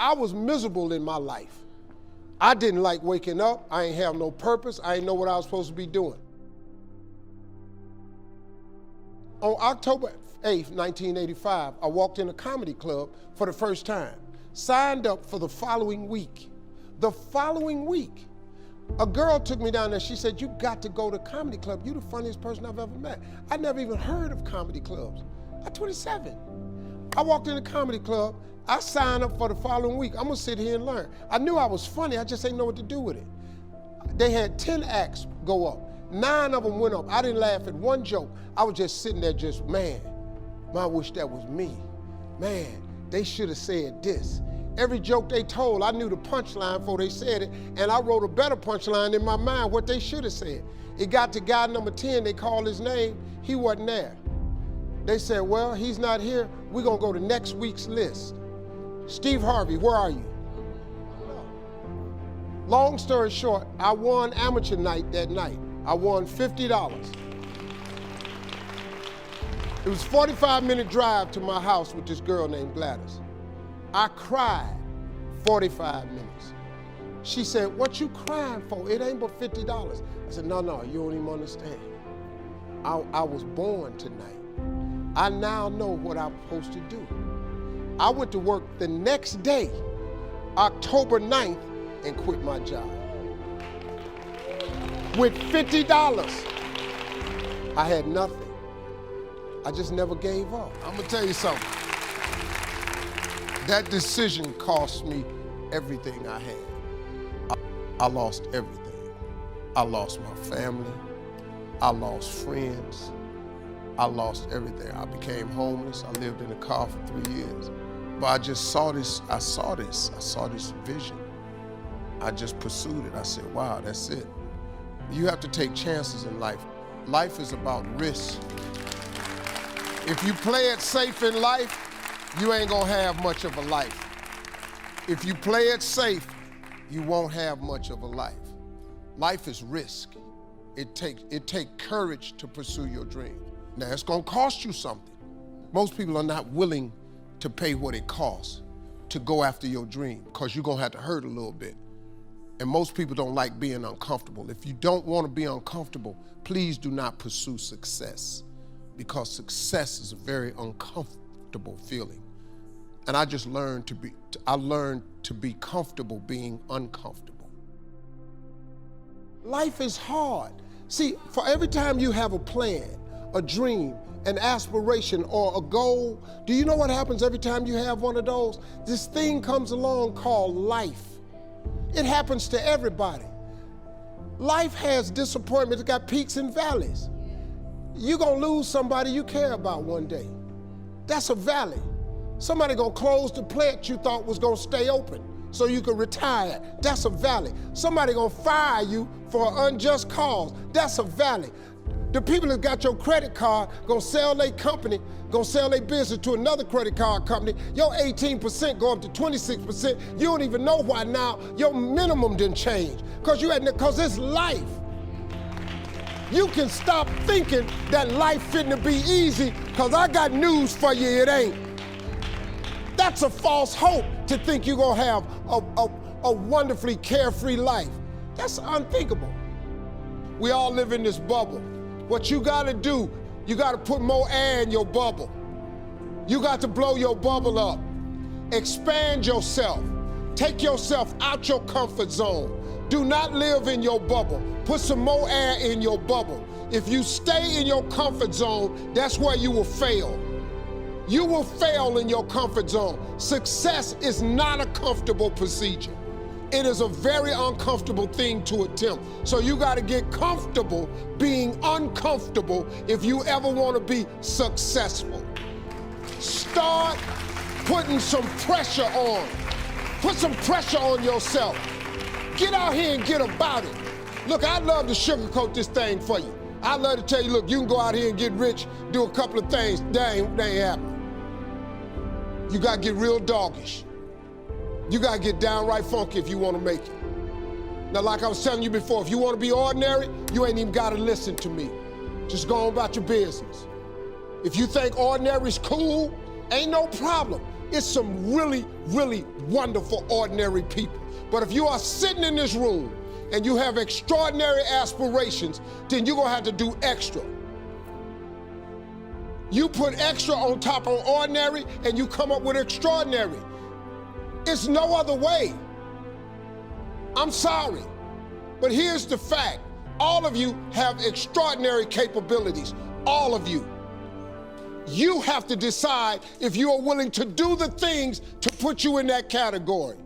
I was miserable in my life. I didn't like waking up. I ain't have no purpose. I ain't know what I was supposed to be doing. On October 8th, 1985, I walked in a comedy club for the first time, signed up for the following week. The following week, a girl took me down there. She said, "You got to go to comedy club. You're the funniest person I've ever met." I never even heard of comedy clubs. I'm 27. I walked in the comedy club. I signed up for the following week. I'm gonna sit here and learn. I knew I was funny. I just didn't know what to do with it. They had 10 acts go up. 9 of them went up. I didn't laugh at one joke. I was just sitting there just, man, I wish that was me. Man, they should have said this. Every joke they told, I knew the punchline before they said it, and I wrote a better punchline in my mind, what they should have said. It got to guy number 10, they called his name, he wasn't there. They said, well, he's not here, we're gonna go to next week's list. Steve Harvey, where are you? Long story short, I won amateur night that night. I won $50. It was a 45-minute drive to my house with this girl named Gladys. I cried 45 minutes. She said, "What you crying for? It ain't but $50. I said, no, you don't even understand. I was born tonight. I now know what I'm supposed to do. I went to work the next day, October 9th, and quit my job. With $50, I had nothing. I just never gave up. I'm gonna tell you something. That decision cost me everything I had. I lost everything. I lost my family. I lost friends. I lost everything. I became homeless. I lived in a car for 3 years. But I just saw this, I saw this vision. I just pursued it. I said, wow, that's it. You have to take chances in life. Life is about risk. If you play it safe in life, you ain't gonna have much of a life. If you play it safe, you won't have much of a life. Life is risk. It takes courage to pursue your dream. Now, it's gonna cost you something. Most people are not willing to pay what it costs to go after your dream, because you're gonna have to hurt a little bit. And most people don't like being uncomfortable. If you don't wanna be uncomfortable, please do not pursue success, because success is a very uncomfortable feeling. And I just learned to be comfortable being uncomfortable. Life is hard. See, for every time you have a plan, a dream, an aspiration, or a goal, do you know what happens every time you have one of those? This thing comes along called life. It happens to everybody. Life has disappointment. It's got peaks and valleys. You're gonna lose somebody you care about one day. That's a valley. Somebody gonna close the plant you thought was gonna stay open so you could retire. That's a valley. Somebody gonna fire you for an unjust cause. That's a valley. The people that got your credit card gonna sell their company, gonna sell their business to another credit card company. Your 18% go up to 26%. You don't even know why now your minimum didn't change. Cause it's life. You can stop thinking that life fitting be easy, cause I got news for you, it ain't. That's a false hope to think you're gonna have a wonderfully carefree life. That's unthinkable. We all live in this bubble. What you gotta do, you gotta put more air in your bubble. You got to blow your bubble up. Expand yourself. Take yourself out your comfort zone. Do not live in your bubble. Put some more air in your bubble. If you stay in your comfort zone, that's where you will fail. You will fail in your comfort zone. Success is not a comfortable procedure. It is a very uncomfortable thing to attempt. So you gotta get comfortable being uncomfortable if you ever wanna be successful. Start putting some pressure on. Put some pressure on yourself. Get out here and get about it. Look, I'd love to sugarcoat this thing for you. I'd love to tell you, look, you can go out here and get rich, do a couple of things. That ain't happening. You gotta get real doggish. You gotta get downright funky if you wanna make it. Now, like I was telling you before, if you wanna be ordinary, you ain't even gotta listen to me. Just go on about your business. If you think ordinary's cool, ain't no problem. it's some really, really wonderful, ordinary people. But if you are sitting in this room and you have extraordinary aspirations, then you're gonna have to do extra. You put extra on top of ordinary and you come up with extraordinary. It's no other way. I'm sorry, but here's the fact. All of you have extraordinary capabilities, all of you. You have to decide if you are willing to do the things to put you in that category.